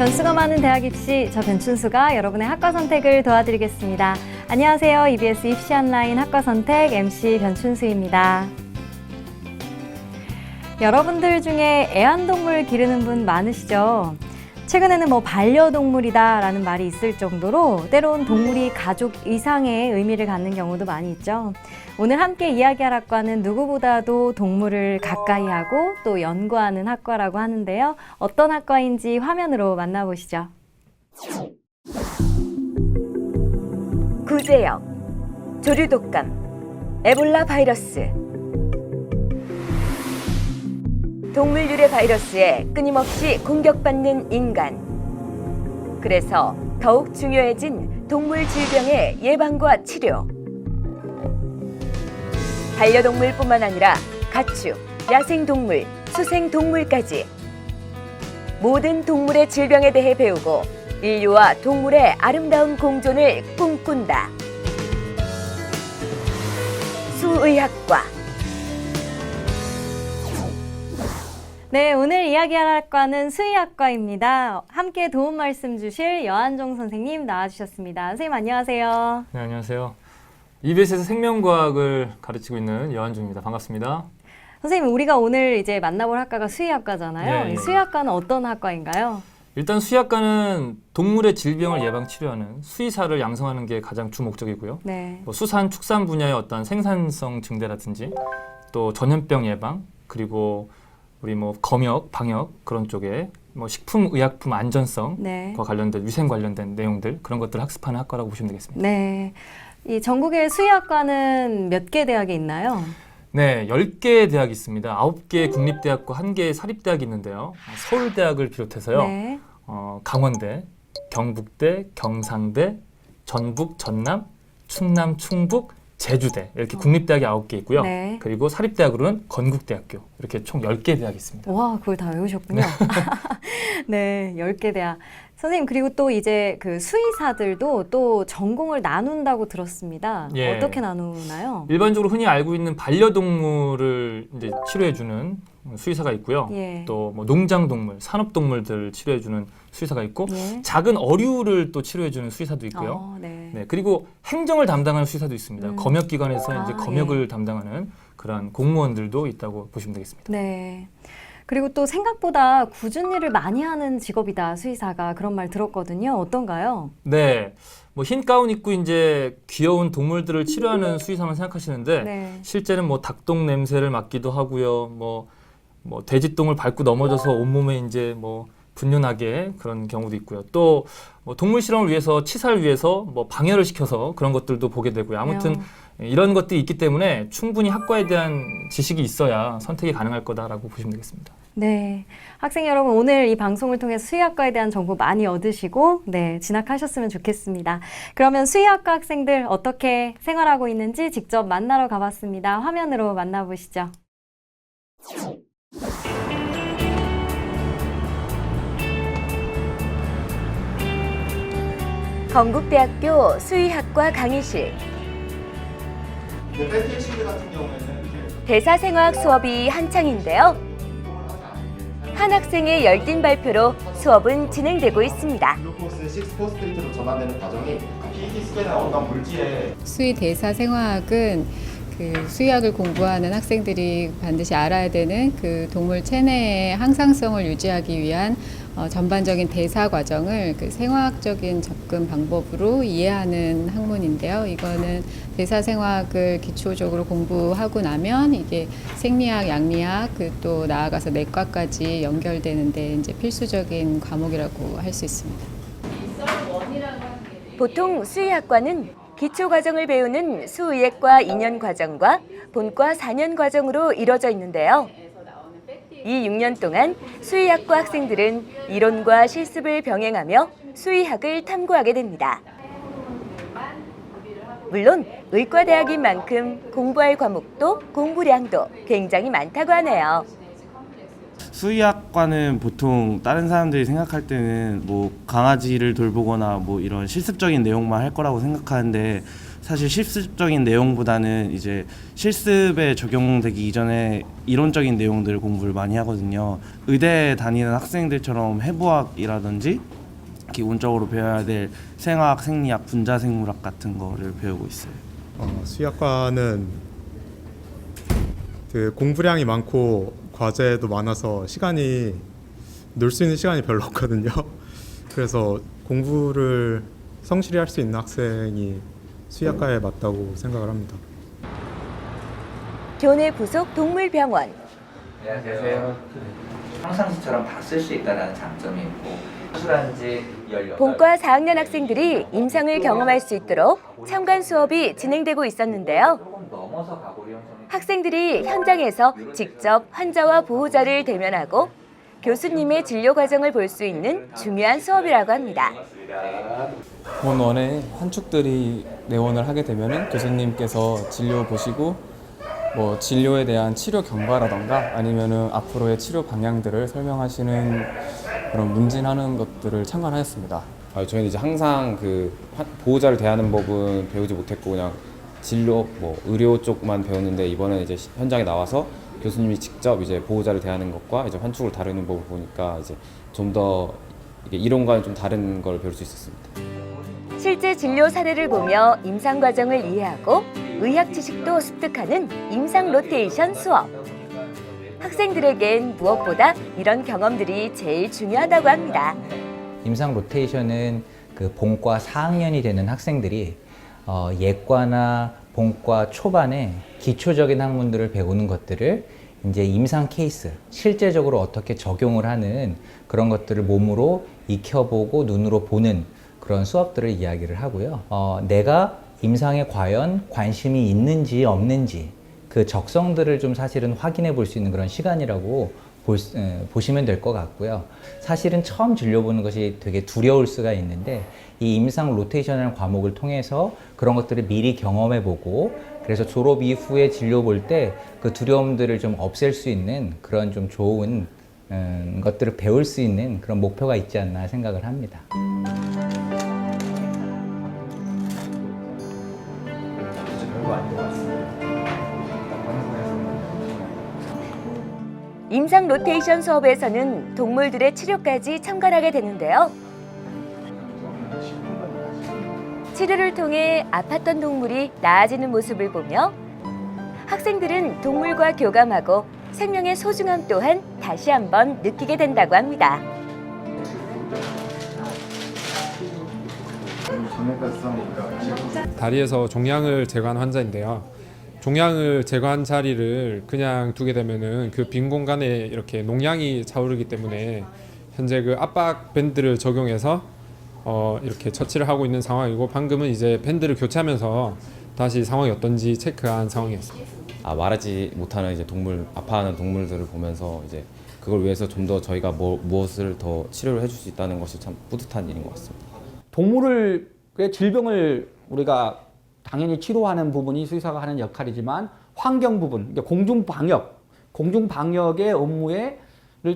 변수가 많은 대학 입시, 저 변춘수가 여러분의 학과 선택을 도와드리겠습니다. 안녕하세요. EBS 입시 온라인 학과 선택 MC 변춘수입니다. 여러분들 중에 애완동물 기르는 분 많으시죠? 최근에는 반려동물이다 라는 말이 있을 정도로 때론 동물이 가족 이상의 의미를 갖는 경우도 많이 있죠. 오늘 함께 이야기할 학과는 누구보다도 동물을 가까이 하고 또 연구하는 학과라고 하는데요. 어떤 학과인지 화면으로 만나보시죠. 구제역, 조류독감, 에볼라 바이러스. 동물 유래 바이러스에 끊임없이 공격받는 인간. 그래서 더욱 중요해진 동물 질병의 예방과 치료. 반려동물뿐만 아니라 가축, 야생동물, 수생동물까지 모든 동물의 질병에 대해 배우고 인류와 동물의 아름다운 공존을 꿈꾼다. 수의학과. 네, 오늘 이야기할 학과는 수의학과입니다. 함께 도움 말씀 주실 여한종 선생님 나와주셨습니다. 선생님 안녕하세요. 네, 안녕하세요. EBS에서 생명과학을 가르치고 있는 여한종입니다. 반갑습니다. 선생님, 우리가 오늘 이제 만나볼 학과가 수의학과잖아요. 예, 예. 수의학과는 어떤 학과인가요? 일단 수의학과는 동물의 질병을 예방 치료하는 수의사를 양성하는 게 가장 주 목적이고요. 네. 수산, 축산 분야의 어떤 생산성 증대라든지 또 전염병 예방, 그리고 우리 검역, 방역 그런 쪽에 식품, 의약품 안전성과 네. 관련된 위생 관련된 내용들 그런 것들을 학습하는 학과라고 보시면 되겠습니다. 네. 이 전국의 수의학과는 몇 개 대학에 있나요? 네, 10개의 대학이 있습니다. 9개의 국립대학과 1개의 사립대학이 있는데요. 서울대학을 비롯해서요. 네. 강원대, 경북대, 경상대, 전북, 전남, 충남, 충북, 제주대 이렇게 국립대학이 9개 있고요. 네. 그리고 사립대학으로는 건국대학교 이렇게 총 10개 대학이 있습니다. 와, 그걸 다 외우셨군요. 네, 10개 대학. 선생님, 그리고 또 이제 그 수의사들도 또 전공을 나눈다고 들었습니다. 예. 어떻게 나누나요? 일반적으로 흔히 알고 있는 반려동물을 이제 치료해주는 수의사가 있고요. 예. 또 농장동물, 산업동물들 치료해주는 수의사가 있고 예. 작은 어류를 또 치료해주는 수의사도 있고요. 네. 네, 그리고 행정을 담당하는 수의사도 있습니다. 검역기관에서 이제 검역을 예. 담당하는 그런 공무원들도 있다고 보시면 되겠습니다. 네. 그리고 또 생각보다 굳은 일을 많이 하는 직업이다, 수의사가. 그런 말 들었거든요. 어떤가요? 네, 흰 가운 입고 이제 귀여운 동물들을 치료하는 수의사만 생각하시는데 네. 실제는 닭똥 냄새를 맡기도 하고요. 돼지똥을 밟고 넘어져서 온몸에 이제 분뇨나게 그런 경우도 있고요. 또 동물 실험을 위해서 치사를 위해서 방해를 시켜서 그런 것들도 보게 되고요. 아무튼 이런 것들이 있기 때문에 충분히 학과에 대한 지식이 있어야 선택이 가능할 거다라고 보시면 되겠습니다. 네. 학생 여러분, 오늘 이 방송을 통해서 수의학과에 대한 정보 많이 얻으시고 진학하셨으면 좋겠습니다. 그러면 수의학과 학생들 어떻게 생활하고 있는지 직접 만나러 가봤습니다. 화면으로 만나보시죠. 건국대학교 수의학과 강의실. 같은 경우에는 대사생화학 수업이 한창인데요. 한 학생의 열띤 발표로 수업은 진행되고 있습니다. 글루코스 6포스페이트로 전환되는 과정이 PET 스캔에 어떤 물질에 수의 대사생화학은 그 수의학을 공부하는 학생들이 반드시 알아야 되는 그 동물 체내의 항상성을 유지하기 위한 전반적인 대사 과정을 그 생화학적인 접근 방법으로 이해하는 학문인데요. 이거는 대사생화학을 기초적으로 공부하고 나면 이게 생리학, 양리학, 또 나아가서 내과까지 연결되는데 이제 필수적인 과목이라고 할 수 있습니다. 보통 수의학과는 기초과정을 배우는 수의학과 2년 과정과 본과 4년 과정으로 이뤄져 있는데요. 이 6년 동안 수의학과 학생들은 이론과 실습을 병행하며 수의학을 탐구하게 됩니다. 물론 의과대학인 만큼 공부할 과목도 공부량도 굉장히 많다고 하네요. 수의학과는 보통 다른 사람들이 생각할 때는 강아지를 돌보거나 이런 실습적인 내용만 할 거라고 생각하는데 사실 실습적인 내용보다는 이제 실습에 적용되기 이전에 이론적인 내용들 공부를 많이 하거든요. 의대 다니는 학생들처럼 해부학이라든지 기본적으로 배워야 될 생화학, 생리학, 분자생물학 같은 거를 배우고 있어요. 수의학과는 그 공부량이 많고 과제도 많아서 놀 수 있는 시간이 별로 없거든요. 그래서 공부를 성실히 할 수 있는 학생이 수의학과에 맞다고 생각을 합니다. 교내 부속 동물병원. 안녕하세요. 평상시처럼 다 쓸 수 있다는 장점이 있고 수술한 지 18. 본과 4학년 학생들이 임상을 경험할 수 있도록 참관 수업이 진행되고 있었는데요. 조금 넘어서 가골 형성이 학생들이 현장에서 직접 환자와 보호자를 대면하고 교수님의 진료 과정을 볼 수 있는 중요한 수업이라고 합니다. 본원에 환축들이 내원을 하게 되면은 교수님께서 진료 보시고 뭐 진료에 대한 치료 경과라던가 아니면은 앞으로의 치료 방향들을 설명하시는 그런 문진하는 것들을 참관하였습니다. 저희는 이제 항상 그 보호자를 대하는 법은 배우지 못했고 그냥 진료 뭐 의료 쪽만 배웠는데 이번에 이제 현장에 나와서 교수님이 직접 이제 보호자를 대하는 것과 이제 환축을 다루는 법을 보니까 이제 좀 더 이론과는 좀 다른 걸 배울 수 있었습니다. 실제 진료 사례를 보며 임상 과정을 이해하고 의학 지식도 습득하는 임상 로테이션 수업. 학생들에겐 무엇보다 이런 경험들이 제일 중요하다고 합니다. 임상 로테이션은 그 본과 4학년이 되는 학생들이 예과나 본과 초반에 기초적인 학문들을 배우는 것들을 이제 임상 케이스, 실제적으로 어떻게 적용을 하는 그런 것들을 몸으로 익혀보고 눈으로 보는 그런 수업들을 이야기를 하고요. 내가 임상에 과연 관심이 있는지 없는지 그 적성들을 좀 사실은 확인해 볼 수 있는 그런 시간이라고 보시면 될 것 같고요. 사실은 처음 진료 보는 것이 되게 두려울 수가 있는데 이 임상 로테이션이라는 과목을 통해서 그런 것들을 미리 경험해 보고 그래서 졸업 이후에 진료 볼 때 그 두려움들을 좀 없앨 수 있는 그런 좀 좋은 것들을 배울 수 있는 그런 목표가 있지 않나 생각을 합니다. 임상 로테이션 수업에서는 동물들의 치료까지 참관하게 되는데요. 치료를 통해 아팠던 동물이 나아지는 모습을 보며 학생들은 동물과 교감하고 생명의 소중함 또한 다시 한번 느끼게 된다고 합니다. 다리에서 종양을 제거한 환자인데요. 종양을 제거한 자리를 그냥 두게 되면은 그 빈 공간에 이렇게 농양이 차오르기 때문에 현재 그 압박 밴드를 적용해서 이렇게 처치를 하고 있는 상황이고 방금은 이제 밴드를 교체하면서 다시 상황이 어떤지 체크한 상황이었습니다. 말하지 못하는 이제 아파하는 동물들을 보면서 이제 그걸 위해서 좀 더 저희가 무엇을 더 치료를 해줄 수 있다는 것이 참 뿌듯한 일인 것 같습니다. 동물의 질병을 우리가 당연히 치료하는 부분이 수의사가 하는 역할이지만 환경 부분, 공중방역의 업무를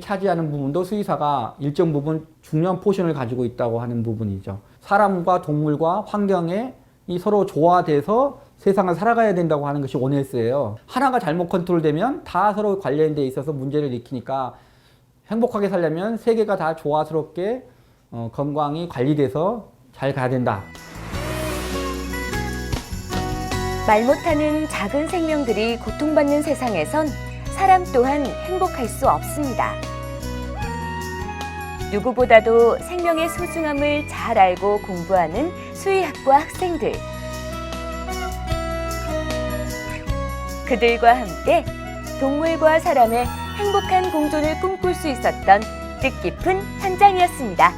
차지하는 부분도 수의사가 일정 부분 중요한 포션을 가지고 있다고 하는 부분이죠. 사람과 동물과 환경이 서로 조화돼서 세상을 살아가야 된다고 하는 것이 원헬스예요. 하나가 잘못 컨트롤되면 다 서로 관련돼 있어서 문제를 일으키니까 행복하게 살려면 세 개가 다 조화스럽게 건강이 관리돼서 잘 가야 된다. 말 못하는 작은 생명들이 고통받는 세상에선 사람 또한 행복할 수 없습니다. 누구보다도 생명의 소중함을 잘 알고 공부하는 수의학과 학생들. 그들과 함께 동물과 사람의 행복한 공존을 꿈꿀 수 있었던 뜻깊은 현장이었습니다.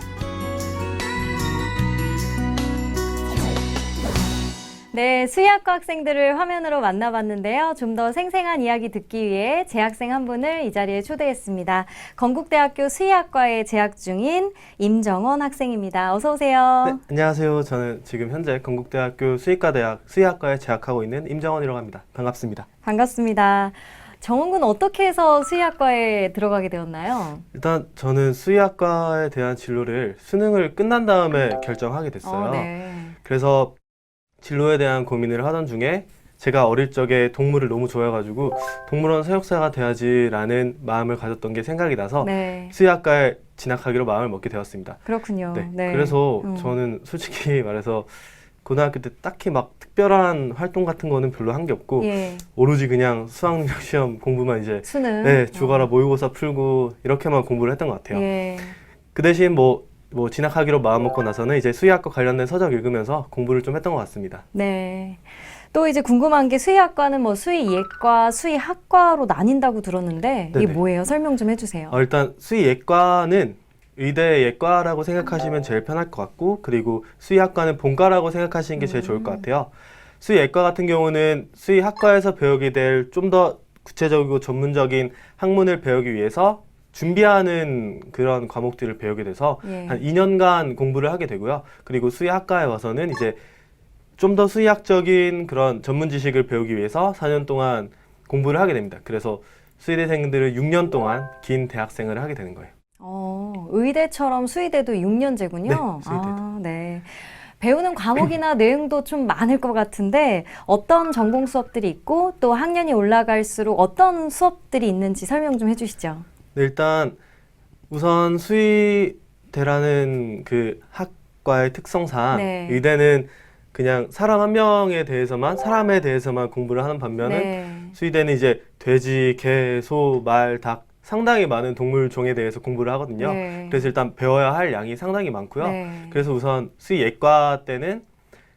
네, 수의학과 학생들을 화면으로 만나봤는데요. 좀 더 생생한 이야기 듣기 위해 재학생 한 분을 이 자리에 초대했습니다. 건국대학교 수의학과에 재학 중인 임정원 학생입니다. 어서 오세요. 네, 안녕하세요. 저는 지금 현재 건국대학교 수의과대학 수의학과에 재학하고 있는 임정원이라고 합니다. 반갑습니다. 반갑습니다. 정원 군 어떻게 해서 수의학과에 들어가게 되었나요? 일단 저는 수의학과에 대한 진로를 수능을 끝난 다음에 결정하게 됐어요. 네. 그래서 진로에 대한 고민을 하던 중에 제가 어릴 적에 동물을 너무 좋아해가지고 동물원 사육사가 돼야지라는 마음을 가졌던 게 생각이 나서 네. 수의학과에 진학하기로 마음을 먹게 되었습니다. 그렇군요. 네. 네. 그래서 저는 솔직히 말해서 고등학교 때 딱히 막 특별한 활동 같은 거는 별로 한 게 없고 예. 오로지 그냥 수학능력 시험 공부만 이제 수능. 네, 주거라 모의고사 풀고 이렇게만 공부를 했던 것 같아요. 예. 그 대신 뭐 진학하기로 마음 먹고 나서는 이제 수의학과 관련된 서적 읽으면서 공부를 좀 했던 것 같습니다. 네. 또 이제 궁금한 게 수의학과는 뭐 수의예과, 수의학과로 나뉜다고 들었는데 이게 네네. 뭐예요? 설명 좀 해주세요. 일단 수의예과는 의대 예과라고 생각하시면 제일 편할 것 같고 그리고 수의학과는 본과라고 생각하시는 게 제일 좋을 것 같아요. 수의예과 같은 경우는 수의학과에서 배우게 될 좀 더 구체적이고 전문적인 학문을 배우기 위해서 준비하는 그런 과목들을 배우게 돼서 예. 한 2년간 공부를 하게 되고요. 그리고 수의학과에 와서는 이제 좀 더 수의학적인 그런 전문 지식을 배우기 위해서 4년 동안 공부를 하게 됩니다. 그래서 수의대생들은 6년 동안 긴 대학생활을 하게 되는 거예요. 의대처럼 수의대도 6년제군요. 네, 수의대도. 아, 네. 배우는 과목이나 내용도 좀 많을 것 같은데 어떤 전공 수업들이 있고 또 학년이 올라갈수록 어떤 수업들이 있는지 설명 좀 해주시죠. 네, 일단 우선 수의대라는 그 학과의 특성상 네. 의대는 그냥 사람 한 명에 대해서만 사람에 대해서만 공부를 하는 반면에 네. 수의대는 이제 돼지, 개, 소, 말, 닭 상당히 많은 동물종에 대해서 공부를 하거든요. 네. 그래서 일단 배워야 할 양이 상당히 많고요. 네. 그래서 우선 수의예과 때는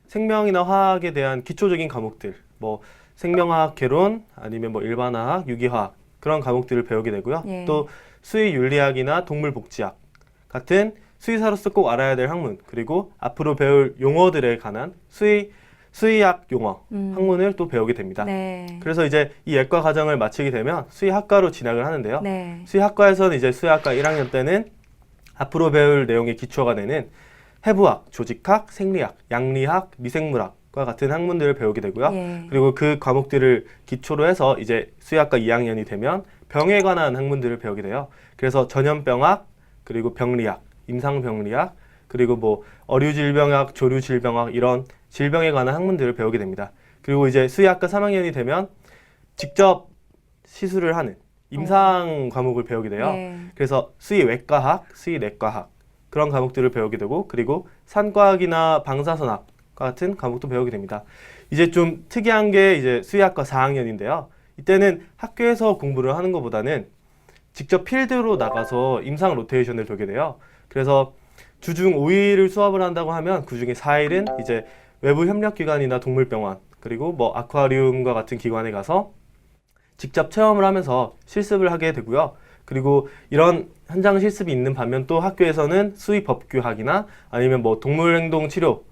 생명이나 화학에 대한 기초적인 과목들, 뭐 생명화학 개론 아니면 뭐 일반화학, 유기화학 그런 과목들을 배우게 되고요. 예. 또 수의윤리학이나 동물복지학 같은 수의사로서 꼭 알아야 될 학문 그리고 앞으로 배울 용어들에 관한 수의학 용어 학문을 또 배우게 됩니다. 네. 그래서 이제 이 예과 과정을 마치게 되면 수의학과로 진학을 하는데요. 네. 수의학과에서는 이제 수의학과 1학년 때는 앞으로 배울 내용의 기초가 되는 해부학, 조직학, 생리학, 양리학, 미생물학과 같은 학문들을 배우게 되고요. 예. 그리고 그 과목들을 기초로 해서 이제 수의학과 2학년이 되면 병에 관한 학문들을 배우게 돼요. 그래서 전염병학, 그리고 병리학, 임상병리학, 그리고 뭐 어류질병학, 조류질병학 이런 질병에 관한 학문들을 배우게 됩니다. 그리고 이제 수의학과 3학년이 되면 직접 시술을 하는 임상 과목을 배우게 돼요. 네. 그래서 수의외과학, 수의내과학 그런 과목들을 배우게 되고 그리고 산과학이나 방사선학과 같은 과목도 배우게 됩니다. 이제 좀 특이한 게 이제 수의학과 4학년인데요. 이때는 학교에서 공부를 하는 것보다는 직접 필드로 나가서 임상 로테이션을 돌게 돼요. 그래서 주중 5일을 수업을 한다고 하면 그 중에 4일은 이제 외부 협력기관이나 동물병원 그리고 뭐 아쿠아리움과 같은 기관에 가서 직접 체험을 하면서 실습을 하게 되고요. 그리고 이런 현장 실습이 있는 반면 또 학교에서는 수의법규학이나 아니면 뭐 동물행동 치료와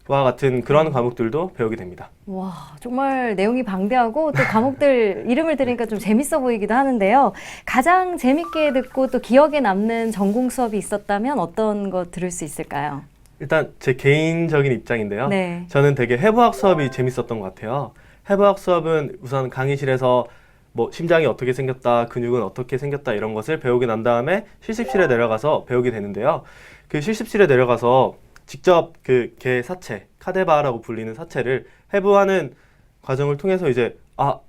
같은 그런 과목들도 배우게 됩니다. 와, 정말 내용이 방대하고 또 과목들 이름을 들으니까 좀 재밌어 보이기도 하는데요. 가장 재밌게 듣고 또 기억에 남는 전공 수업이 있었다면 어떤 거 들을 수 있을까요? 일단 제 개인적인 입장인데요. 네. 저는 되게 해부학 수업이 재밌었던 것 같아요. 해부학 수업은 우선 강의실에서 뭐 심장이 어떻게 생겼다, 근육은 어떻게 생겼다 이런 것을 배우게 난 다음에 실습실에 내려가서 배우게 되는데요. 그 실습실에 내려가서 직접 그 개 사체, 카데바라고 불리는 사체를 해부하는 과정을 통해서 이제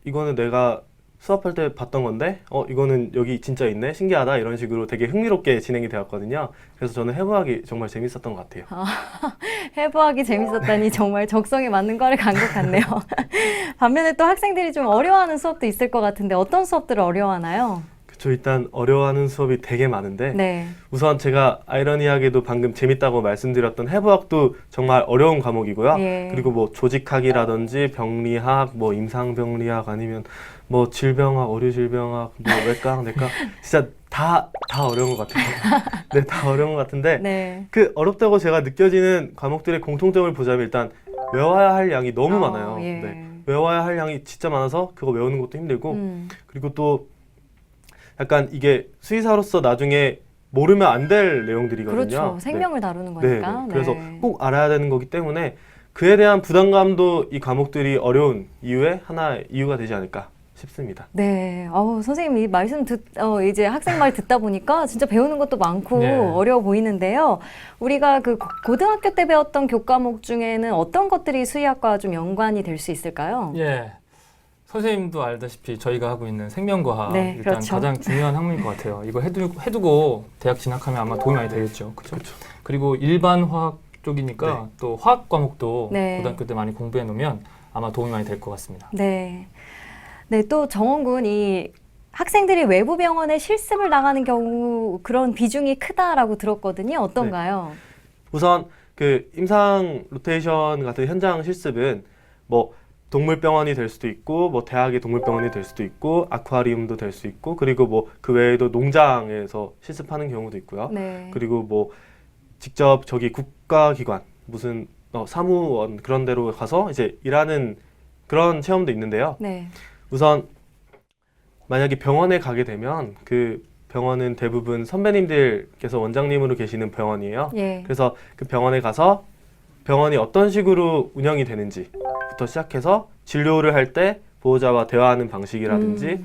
이거는 내가 수업할 때 봤던 건데 이거는 여기 진짜 있네 신기하다 이런 식으로 되게 흥미롭게 진행이 되었거든요. 그래서 저는 해부학이 정말 재밌었던 것 같아요. 해부학이 재밌었다니 정말 적성에 맞는 과를 간 것 같네요. 반면에 또 학생들이 좀 어려워하는 수업도 있을 것 같은데 어떤 수업들을 어려워하나요? 그렇죠. 일단 어려워하는 수업이 되게 많은데 네. 우선 제가 아이러니하게도 방금 재밌다고 말씀드렸던 해부학도 정말 어려운 과목이고요. 예. 그리고 뭐 조직학이라든지 병리학, 뭐 임상병리학 아니면 뭐 질병학, 어류질병학, 뭐 외과학, 내과 진짜 다 어려운 것 같아요. 네, 다 어려운 것 같은데 네. 그 어렵다고 제가 느껴지는 과목들의 공통점을 보자면 일단 외워야 할 양이 너무 많아요. 예. 네, 외워야 할 양이 진짜 많아서 그거 외우는 것도 힘들고 그리고 또 약간 이게 수의사로서 나중에 모르면 안 될 내용들이거든요. 그렇죠. 생명을 다루는 거니까. 네. 그래서 꼭 알아야 되는 거기 때문에 그에 대한 부담감도 이 과목들이 어려운 이유의 하나의 이유가 되지 않을까 싶습니다. 네, 선생님 이 말씀 이제 학생 말 듣다 보니까 진짜 배우는 것도 많고 네. 어려워 보이는데요. 우리가 그 고등학교 때 배웠던 교과목 중에는 어떤 것들이 수의학과 좀 연관이 될 수 있을까요? 예. 선생님도 알다시피 저희가 하고 있는 생명과학 네, 일단 그렇죠. 가장 중요한 학문인 것 같아요. 이거 해두고 대학 진학하면 아마 도움이 많이 되겠죠. 그렇죠? 그리고 일반 화학 쪽이니까 또 화학 과목도 네. 고등학교 때 많이 공부해 놓으면 아마 도움이 많이 될 것 같습니다. 네. 네, 또 정원군 이 학생들이 외부 병원에 실습을 나가는 경우 그런 비중이 크다라고 들었거든요. 어떤가요? 우선 그 임상 로테이션 같은 현장 실습은 뭐 동물병원이 될 수도 있고 뭐 대학의 동물병원이 될 수도 있고 아쿠아리움도 될 수 있고 그리고 뭐 그 외에도 농장에서 실습하는 경우도 있고요. 네. 그리고 뭐 직접 저기 국가기관 무슨 사무원 그런 데로 가서 이제 일하는 그런 체험도 있는데요. 네. 우선 만약에 병원에 가게 되면 그 병원은 대부분 선배님들께서 원장님으로 계시는 병원이에요. 예. 그래서 그 병원에 가서 병원이 어떤 식으로 운영이 되는지부터 시작해서 진료를 할 때 보호자와 대화하는 방식이라든지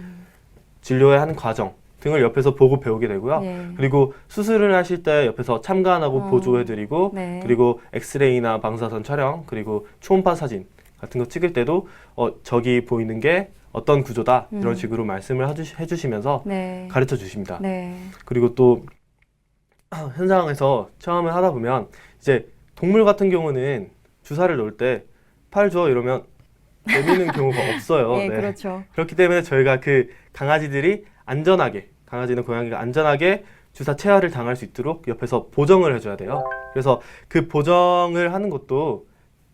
진료의 한 과정 등을 옆에서 보고 배우게 되고요. 예. 그리고 수술을 하실 때 옆에서 참관하고 보조해드리고 네. 그리고 엑스레이나 방사선 촬영 그리고 초음파 사진 같은 거 찍을 때도 저기 보이는 게 어떤 구조다 이런 식으로 말씀을 해주시면서 네. 가르쳐 주십니다. 네. 그리고 또 현장에서 체험을 하다 보면 이제 동물 같은 경우는 주사를 놓을 때 팔 줘 이러면 내미는 경우가 없어요. 네, 그렇죠. 그렇기 때문에 저희가 그 강아지들이 안전하게 강아지는 고양이가 안전하게 주사 체화를 당할 수 있도록 옆에서 보정을 해줘야 돼요. 그래서 그 보정을 하는 것도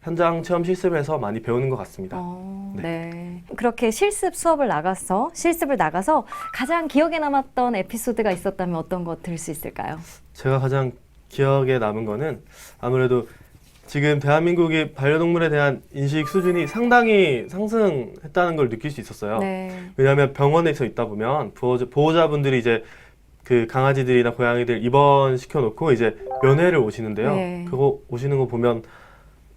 현장 체험 실습에서 많이 배우는 것 같습니다. 네. 그렇게 실습을 나가서 가장 기억에 남았던 에피소드가 있었다면 어떤 것 들을 수 있을까요? 제가 가장 기억에 남은 거는 아무래도 지금 대한민국의 반려동물에 대한 인식 수준이 상당히 상승했다는 걸 느낄 수 있었어요. 네. 왜냐하면 병원에서 있다 보면 보호자분들이 이제 그 강아지들이나 고양이들 입원시켜 놓고 이제 면회를 오시는데요. 네. 그거 오시는 거 보면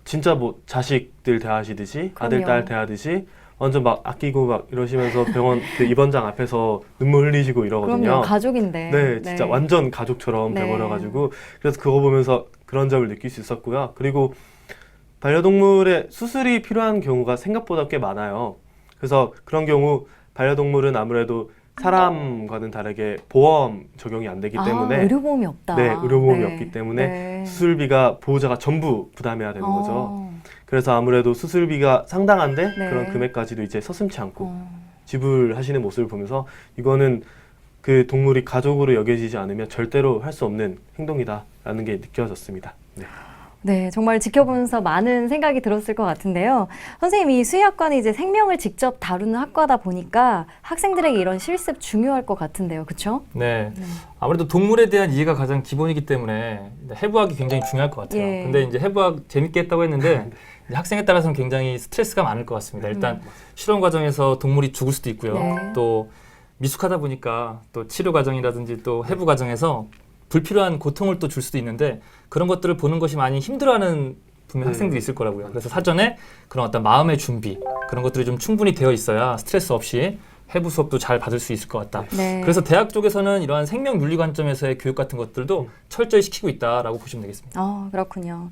진짜 뭐 자식들 대하시듯이 아들 딸 대하듯이 완전 막 아끼고 막 이러시면서 병원 그 입원장 앞에서 눈물 흘리시고 이러거든요. 그럼요. 가족인데. 네, 진짜 완전 가족처럼 네. 돼버려가지고 그래서 그거 보면서 그런 점을 느낄 수 있었고요. 그리고 반려동물의 수술이 필요한 경우가 생각보다 꽤 많아요. 그래서 그런 경우 반려동물은 아무래도 사람과는 다르게 보험 적용이 안 되기 때문에 의료보험이 없다. 네, 의료보험이 네. 없기 때문에 네. 수술비가 보호자가 전부 부담해야 되는 거죠. 그래서 아무래도 수술비가 상당한데 네. 그런 금액까지도 이제 서슴지 않고 지불하시는 모습을 보면서 이거는 그 동물이 가족으로 여겨지지 않으면 절대로 할 수 없는 행동이다라는 게 느껴졌습니다. 네. 네, 정말 지켜보면서 많은 생각이 들었을 것 같은데요. 선생님, 이 수의학과는 이제 생명을 직접 다루는 학과다 보니까 학생들에게 이런 실습 중요할 것 같은데요. 그렇죠? 네. 아무래도 동물에 대한 이해가 가장 기본이기 때문에 해부학이 굉장히 중요할 것 같아요. 예. 근데 이제 해부학 재밌게 했다고 했는데 이제 학생에 따라서는 굉장히 스트레스가 많을 것 같습니다. 일단 실험 과정에서 동물이 죽을 수도 있고요. 네. 또 미숙하다 보니까 또 치료 과정이라든지 또 해부 과정에서 불필요한 고통을 또 줄 수도 있는데 그런 것들을 보는 것이 많이 힘들어하는 분명 학생들이 있을 거라고요. 그래서 사전에 그런 어떤 마음의 준비 그런 것들이 좀 충분히 되어 있어야 스트레스 없이 해부 수업도 잘 받을 수 있을 것 같다. 네. 그래서 대학 쪽에서는 이러한 생명 윤리 관점에서의 교육 같은 것들도 철저히 시키고 있다라고 보시면 되겠습니다. 그렇군요.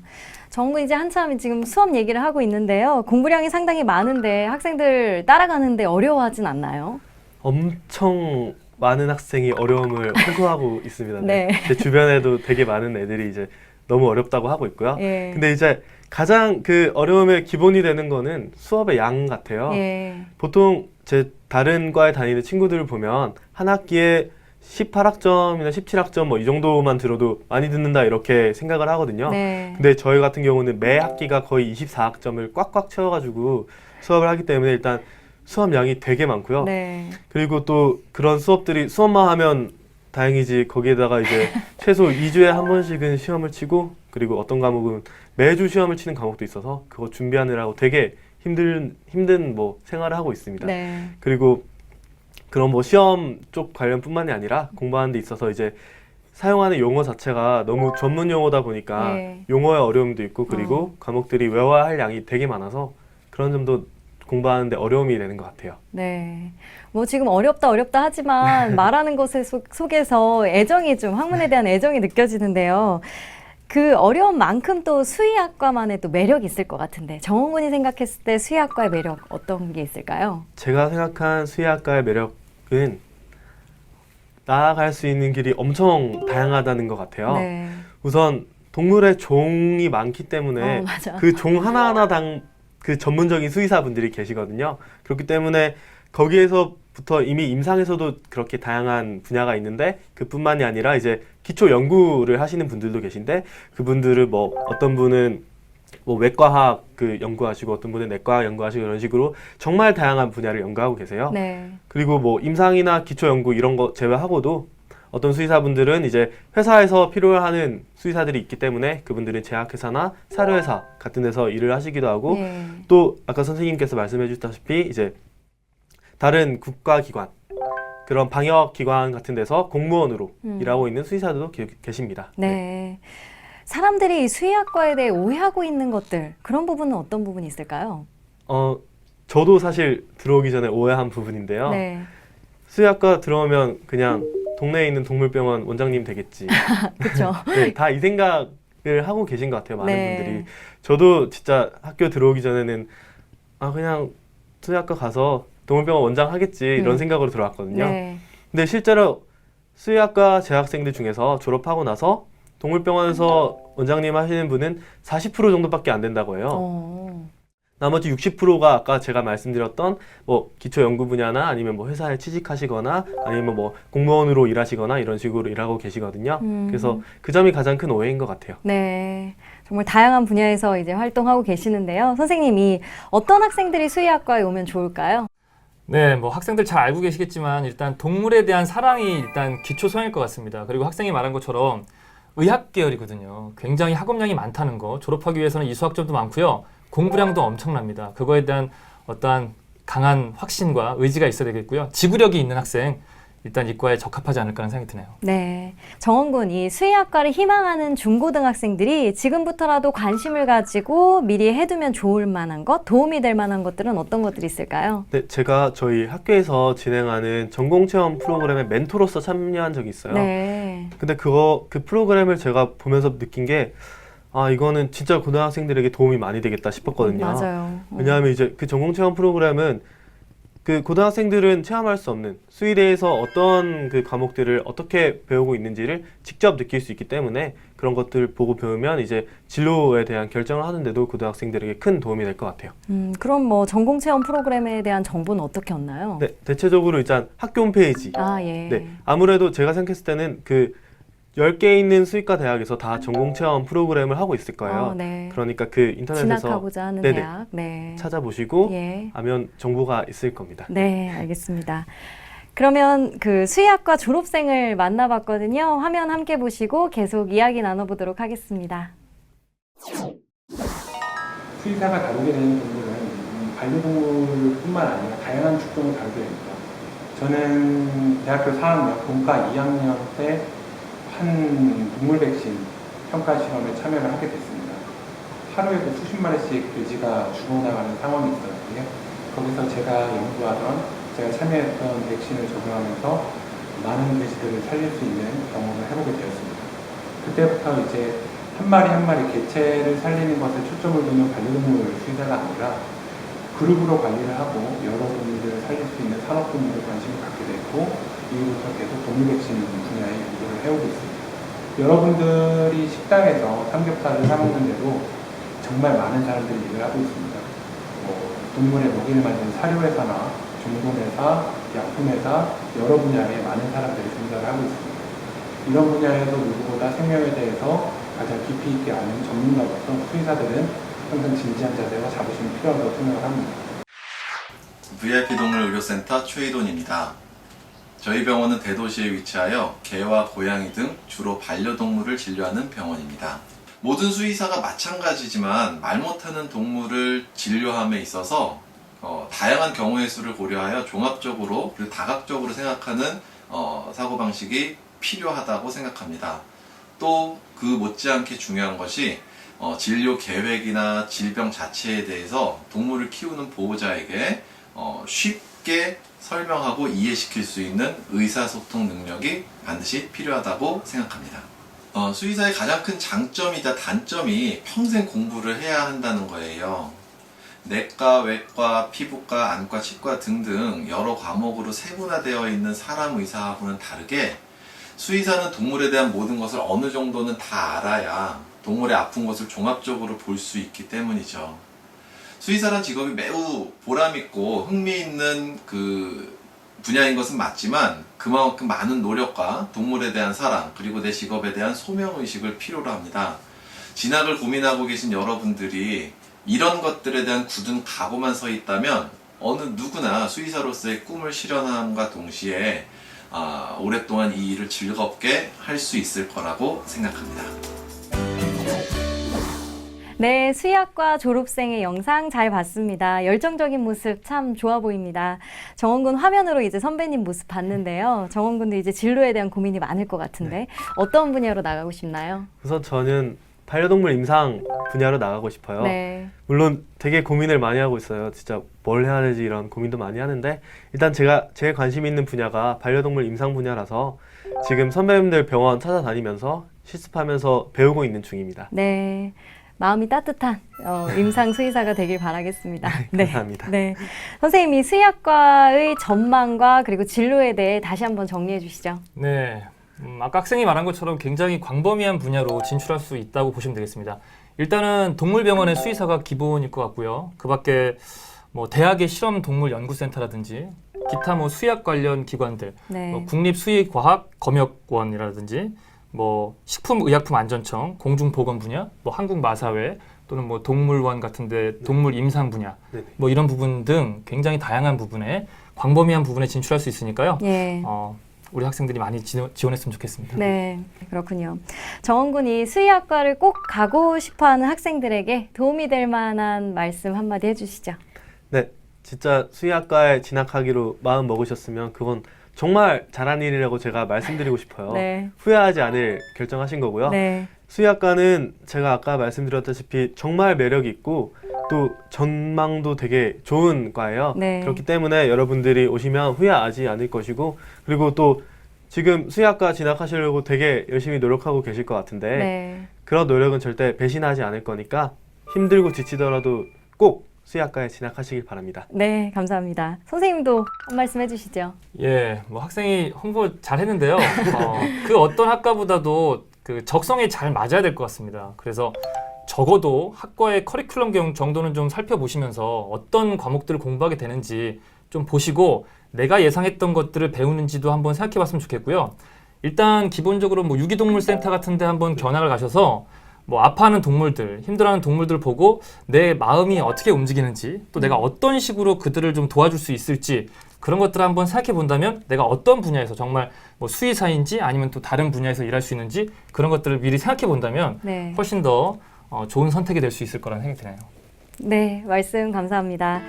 정부 이제 한참 지금 수업 얘기를 하고 있는데요. 공부량이 상당히 많은데 학생들 따라가는데 어려워하진 않나요? 엄청 많은 학생이 어려움을 호소하고 있습니다. 네. 제 주변에도 되게 많은 애들이 이제 너무 어렵다고 하고 있고요. 예. 근데 이제 가장 그 어려움의 기본이 되는 거는 수업의 양 같아요. 예. 보통 제 다른 과에 다니는 친구들을 보면 한 학기에 18학점이나 17학점 뭐 이 정도만 들어도 많이 듣는다 이렇게 생각을 하거든요. 네. 근데 저희 같은 경우는 매 학기가 거의 24학점을 꽉꽉 채워가지고 수업을 하기 때문에 일단 수업 양이 되게 많고요. 네. 그리고 또 그런 수업들이 수업만 하면 다행이지 거기에다가 이제 최소 2주에 한 번씩은 시험을 치고 그리고 어떤 과목은 매주 시험을 치는 과목도 있어서 그거 준비하느라고 되게 힘든 뭐 생활을 하고 있습니다. 네. 그리고 그런 뭐 시험 쪽 관련뿐만이 아니라 공부하는 데 있어서 이제 사용하는 용어 자체가 너무 전문 용어다 보니까 네. 용어의 어려움도 있고 그리고 과목들이 외워야 할 양이 되게 많아서 그런 점도 공부하는데 어려움이 되는 것 같아요. 네. 뭐 지금 어렵다 하지만 말하는 것에 속에서 애정이 좀 학문에 대한 애정이 느껴지는데요. 그 어려움만큼 또 수의학과만의 또 매력이 있을 것 같은데 정원 군이 생각했을 때 수의학과의 매력 어떤 게 있을까요? 제가 생각한 수의학과의 매력은 나아갈 수 있는 길이 엄청 다양하다는 것 같아요. 네. 우선 동물의 종이 많기 때문에 맞아. 그 종 하나하나당 그 전문적인 수의사분들이 계시거든요. 그렇기 때문에 거기에서부터 이미 임상에서도 그렇게 다양한 분야가 있는데 그뿐만이 아니라 이제 기초 연구를 하시는 분들도 계신데 그분들을 뭐 어떤 분은 뭐 외과학 그 연구하시고 어떤 분은 내과학 연구하시고 이런 식으로 정말 다양한 분야를 연구하고 계세요. 네. 그리고 뭐 임상이나 기초 연구 이런 거 제외하고도 어떤 수의사분들은 이제 회사에서 필요하는 수의사들이 있기 때문에 그분들은 제약회사나 사료회사 같은 데서 일을 하시기도 하고 네. 또 아까 선생님께서 말씀해 주셨다시피 이제 다른 국가기관 그런 방역기관 같은 데서 공무원으로 일하고 있는 수의사들도 계십니다. 네. 사람들이 이 수의학과에 대해 오해하고 있는 것들 그런 부분은 어떤 부분이 있을까요? 저도 사실 들어오기 전에 오해한 부분인데요. 네. 수의학과 들어오면 그냥 동네에 있는 동물병원 원장님 되겠지. 그렇죠. 네, 다 이 생각을 하고 계신 것 같아요. 많은 네. 분들이. 저도 진짜 학교 들어오기 전에는 그냥 수의학과 가서 동물병원 원장 하겠지 이런 생각으로 들어왔거든요. 네. 근데 실제로 수의학과 재학생들 중에서 졸업하고 나서 동물병원에서 원장님 하시는 분은 40% 정도밖에 안 된다고 해요. 나머지 60%가 아까 제가 말씀드렸던 뭐 기초 연구 분야나 아니면 뭐 회사에 취직하시거나 아니면 뭐 공무원으로 일하시거나 이런 식으로 일하고 계시거든요. 그래서 그 점이 가장 큰 오해인 것 같아요. 네. 정말 다양한 분야에서 이제 활동하고 계시는데요. 선생님이 어떤 학생들이 수의학과에 오면 좋을까요? 네, 뭐 학생들 잘 알고 계시겠지만 일단 동물에 대한 사랑이 일단 기초 소양일 것 같습니다. 그리고 학생이 말한 것처럼 의학 계열이거든요. 굉장히 학업량이 많다는 거. 졸업하기 위해서는 이수학점도 많고요. 공부량도 엄청납니다. 그거에 대한 어떠한 강한 확신과 의지가 있어야 되겠고요. 지구력이 있는 학생, 일단 이과에 적합하지 않을까 하는 생각이 드네요. 네. 정원 군, 이 수의학과를 희망하는 중고등학생들이 지금부터라도 관심을 가지고 미리 해두면 좋을 만한 것, 도움이 될 만한 것들은 어떤 것들이 있을까요? 네, 제가 저희 학교에서 진행하는 전공체험 프로그램에 멘토로서 참여한 적이 있어요. 네. 근데 그 프로그램을 제가 보면서 느낀 게 이거는 진짜 고등학생들에게 도움이 많이 되겠다 싶었거든요. 맞아요. 왜냐하면 이제 그 전공체험 프로그램은 그 고등학생들은 체험할 수 없는 수의대에서 어떤 그 과목들을 어떻게 배우고 있는지를 직접 느낄 수 있기 때문에 그런 것들을 보고 배우면 이제 진로에 대한 결정을 하는데도 고등학생들에게 큰 도움이 될 것 같아요. 그럼 뭐 전공체험 프로그램에 대한 정보는 어떻게 얻나요? 네, 대체적으로 일단 학교 홈페이지. 예. 네, 아무래도 제가 생각했을 때는 그 10개 있는 수의과 대학에서 다 전공체험 프로그램을 하고 있을 거예요. 네. 그러니까 그 인터넷에서 진학하고자 하는 네네, 대학. 네. 찾아보시고 예. 하면 정보가 있을 겁니다. 네, 알겠습니다. 그러면 그 수의학과 졸업생을 만나봤거든요. 화면 함께 보시고 계속 이야기 나눠보도록 하겠습니다. 수의사가 다루게 되는 동물은 반려동물뿐만 아니라 다양한 축종을 다루게 됩니다. 저는 대학교 4학년, 본과 2학년 때 한 동물 백신 평가 실험에 참여를 하게 됐습니다. 하루에도 수십 마리씩 돼지가 죽어나가는 상황이 있었는데요. 거기서 제가 연구하던, 제가 참여했던 백신을 적용하면서 많은 돼지들을 살릴 수 있는 경험을 해보게 되었습니다. 그때부터 이제 한 마리 한 마리 개체를 살리는 것에 초점을 두는 반려동물 수의사가 아니라 그룹으로 관리를 하고 여러 동물들을 살릴 수 있는 산업동물에 관심을 갖게 됐고 이후부터 계속 동물 백신 분야에 연구를 해오고 있습니다. 여러분들이 식당에서 삼겹살을 사 먹는데도 정말 많은 사람들이 일을 하고 있습니다. 동물의 먹이를 만드는 사료회사나 종금회사, 약품회사 여러 분야에 많은 사람들이 존재를 하고 있습니다. 이런 분야에서 누구보다 생명에 대해서 가장 깊이 있게 아는 전문가로서 수의사들은 항상 진지한 자세와 자부심이 필요하다고 생각을 합니다. VIP 동물의료센터 최희돈입니다. 저희 병원은 대도시에 위치하여 개와 고양이 등 주로 반려동물을 진료하는 병원입니다. 모든 수의사가 마찬가지지만 말 못하는 동물을 진료함에 있어서 다양한 경우의 수를 고려하여 종합적으로 그리고 다각적으로 생각하는 사고방식이 필요하다고 생각합니다. 또 그 못지않게 중요한 것이 진료 계획이나 질병 자체에 대해서 동물을 키우는 보호자에게 쉽게 설명하고 이해시킬 수 있는 의사소통 능력이 반드시 필요하다고 생각합니다. 수의사의 가장 큰 장점이자 단점이 평생 공부를 해야 한다는 거예요. 내과, 외과, 피부과, 안과, 치과 등등 여러 과목으로 세분화되어 있는 사람 의사하고는 다르게 수의사는 동물에 대한 모든 것을 어느 정도는 다 알아야 동물의 아픈 것을 종합적으로 볼 수 있기 때문이죠. 수의사란 직업이 매우 보람있고 흥미있는 분야인 것은 맞지만 그만큼 많은 노력과 동물에 대한 사랑 그리고 내 직업에 대한 소명의식을 필요로 합니다. 진학을 고민하고 계신 여러분들이 이런 것들에 대한 굳은 각오만 서 있다면 어느 누구나 수의사로서의 꿈을 실현함과 동시에 오랫동안 이 일을 즐겁게 할 수 있을 거라고 생각합니다. 네, 수의학과 졸업생의 영상 잘 봤습니다. 열정적인 모습 참 좋아 보입니다. 정원군 화면으로 이제 선배님 모습 봤는데요. 정원군도 이제 진로에 대한 고민이 많을 것 같은데 어떤 분야로 나가고 싶나요? 우선 저는 반려동물 임상 분야로 나가고 싶어요. 네. 물론 되게 고민을 많이 하고 있어요. 진짜 뭘 해야 되지 이런 고민도 많이 하는데 일단 제가 제일 관심 있는 분야가 반려동물 임상 분야라서 지금 선배님들 병원 찾아다니면서 실습하면서 배우고 있는 중입니다. 네. 마음이 따뜻한 임상 수의사가 되길 바라겠습니다. 네, 감사합니다. 네. 선생님이 수의학과의 전망과 그리고 진로에 대해 다시 한번 정리해 주시죠. 네. 아까 학생이 말한 것처럼 굉장히 광범위한 분야로 진출할 수 있다고 보시면 되겠습니다. 일단은 동물병원의 수의사가 기본일 것 같고요. 그 밖에 대학의 실험동물연구센터라든지 기타 수의학 관련 기관들, 네. 국립수의과학검역원이라든지 식품의약품안전청, 공중보건 분야, 한국마사회 또는 동물원 같은데 동물 임상 분야, 이런 부분 등 굉장히 다양한 부분에 광범위한 부분에 진출할 수 있으니까요. 예. 우리 학생들이 많이 지원했으면 좋겠습니다. 네, 그렇군요. 정원군이 수의학과를 꼭 가고 싶어하는 학생들에게 도움이 될 만한 말씀 한마디 해주시죠. 네, 진짜 수의학과에 진학하기로 마음 먹으셨으면 그건 정말 잘한 일이라고 제가 말씀드리고 싶어요. 네. 후회하지 않을 결정하신 거고요. 네. 수의학과는 제가 아까 말씀드렸다시피 정말 매력이 있고 또 전망도 되게 좋은 과예요. 네. 그렇기 때문에 여러분들이 오시면 후회하지 않을 것이고 그리고 또 지금 수의학과 진학하시려고 되게 열심히 노력하고 계실 것 같은데 네. 그런 노력은 절대 배신하지 않을 거니까 힘들고 지치더라도 꼭 수의학과에 진학하시길 바랍니다. 네, 감사합니다. 선생님도 한 말씀 해주시죠. 예, 학생이 홍보 잘 했는데요. 그 어떤 학과보다도 적성에 잘 맞아야 될 것 같습니다. 그래서 적어도 학과의 커리큘럼 정도는 좀 살펴보시면서 어떤 과목들을 공부하게 되는지 좀 보시고 내가 예상했던 것들을 배우는지도 한번 생각해 봤으면 좋겠고요. 일단 기본적으로 유기동물센터 같은 데 한번 견학을 가셔서 아파하는 동물들, 힘들어하는 동물들을 보고 내 마음이 어떻게 움직이는지 또 내가 어떤 식으로 그들을 좀 도와줄 수 있을지 그런 것들을 한번 생각해 본다면 내가 어떤 분야에서 정말 수의사인지 아니면 또 다른 분야에서 일할 수 있는지 그런 것들을 미리 생각해 본다면 네. 훨씬 더 좋은 선택이 될 수 있을 거라는 생각이 드네요. 네, 말씀 감사합니다.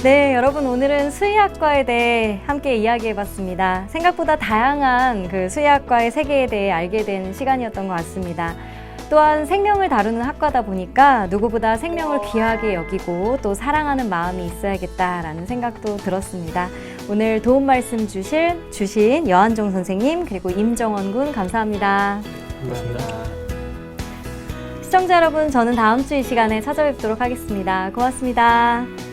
네, 여러분 오늘은 수의학과에 대해 함께 이야기해봤습니다. 생각보다 다양한 수의학과의 세계에 대해 알게 된 시간이었던 것 같습니다. 또한 생명을 다루는 학과다 보니까 누구보다 생명을 귀하게 여기고 또 사랑하는 마음이 있어야겠다라는 생각도 들었습니다. 오늘 도움 말씀 주신 여한종 선생님 그리고 임정원 군 감사합니다. 고맙습니다. 시청자 여러분, 저는 다음 주 이 시간에 찾아뵙도록 하겠습니다. 고맙습니다.